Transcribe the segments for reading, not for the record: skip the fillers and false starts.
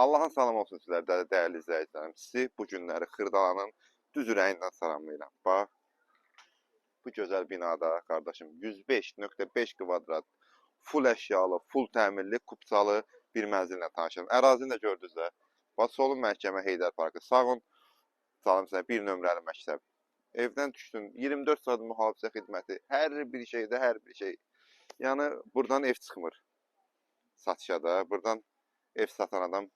Allahın salam olsun sizlər də, dəyərli izləyicilərim. Sizi bu günləri Xırdalanın düz ürəyindən salamlayıram. Bax, bu gözəl binada qardaşım 105.5 kvadrat, full əşyalı, full təmirli, kupçalı bir mənzillə tanışırım. Ərazini də gördünüz də. Bax, solun məhkəmə Heydər Parkı, sağın canım sənə bir nömrəli məktəb. Evdən düşdün, 24 saat mühafizə xidməti, hər bir şeydə, hər bir şey. Yəni, buradan ev çıxmır satışa da, buradan ev satan adam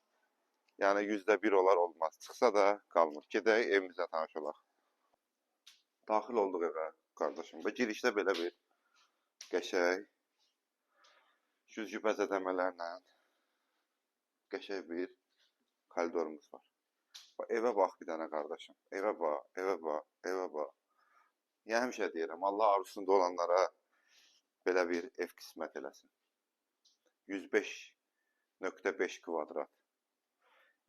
yəni %1 olar olmaz. Çıxsa da qalmır. Gedək evimizə tanış olaq. Daxil olduq evə qardaşım. Və girişdə belə bir qəşəng güzgü bəzədəmələrlə qəşəng bir koridorumuz var. Evə bax bir dənə qardaşım. Evə bax, evə bax, evə bax. Yəni həmişə deyirəm, Allah arzusunda olanlara belə bir ev qismət eləsin. 105.5 kvadrat.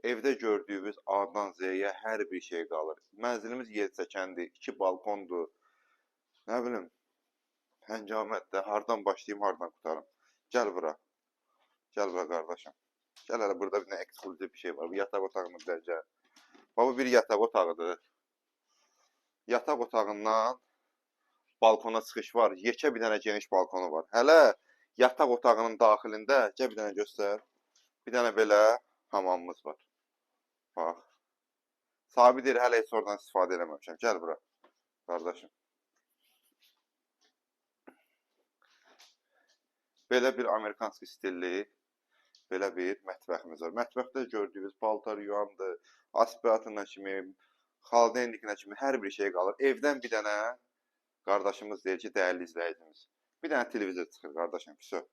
Evdə gördüyünüz A-dan Z-yə hər bir şey qalır. Mənzilimiz yelçəkəndir, 2 balkondur. Nə bilim, həngamətdə hardan başlayım, hardan qutarım. Gəl bura. Gəl bura qardaşım. Gəl hələ burada bir ekskluziv bir şey var. Bu yataq otağını bir gəl. Bu bir yataq otağıdır. Yataq otağından balkona çıxış var. Yekə bir dənə geniş balkonu var. Hələ yataq otağının daxilində, gəl bir dənə göstər. Bir dənə belə hamamımız var. Bax. Sahibi deyir, hələ heç oradan istifadə eləməmişəm. Gəl bura, qardaşım. Belə bir amerikanski stilli, belə bir mətbəximiz var. Mətbəxdə gördüyünüz paltar yuyandı, aspiratına kimi, xaldenlikinə kimi hər bir şey qalır. Evdən bir dənə qardaşımız deyir ki, dəyərli izləyicimiz. Bir dənə televizor çıxır, qardaşım. Püsü.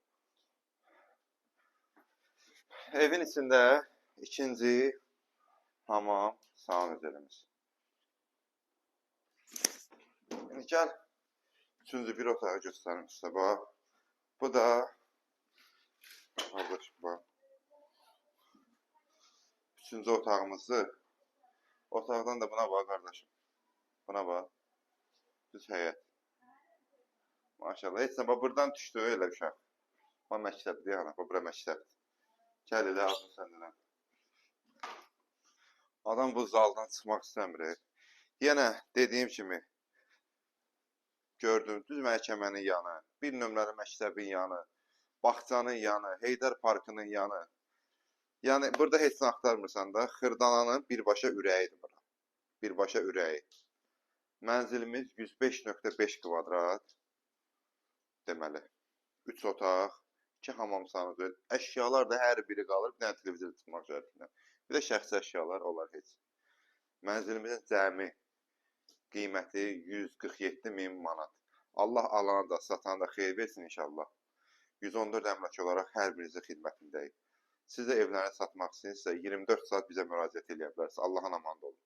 Evin içində ikinci hamam, sanuzəlimiz. Gəl, üçüncü bir otağı göstərim sizə, bax. Bu da, qardaşım, bax. Üçüncü otağımızdır. Otaqdan da buna bax, qardaşım. Buna bax. Düz həyət. Maşallah, heç nə, bax, buradan düşdü elə uşaq. Bax, məktəbdir, yana, bax, bura məktəbdir. Gəl elə, azın səndən. Adam bu zaldan çıxmaq istəmir. Yenə dediyim kimi, gördüm, düz məhkəmənin yanı, bir nömrəli məktəbin yanı, bağçanın yanı, Heydər Parkının yanı. Yəni, burada heç nə axtarmırsan da, Xırdalanın birbaşa ürəyidir bura. Birbaşa ürəyi. Mənzilimiz 105.5 kvadrat. Deməli, 3 otaq, 2 hamam sanuzel. Əşyalar da hər biri qalır, bir dənə televizor çıxmaq şərtindən. Bir də şəxsi əşyalar olar heç. Mənzilimizin cəmi qiyməti 147.000 manat. Allah alana da, satana da xeyir versin inşallah. 114 əmlak olaraq hər birinizin xidmətindəyik. Siz də evlərini satmaq istəyirsinizsə 24 saat bizə müraciət edə bilərsiniz. Allahın amanında olun.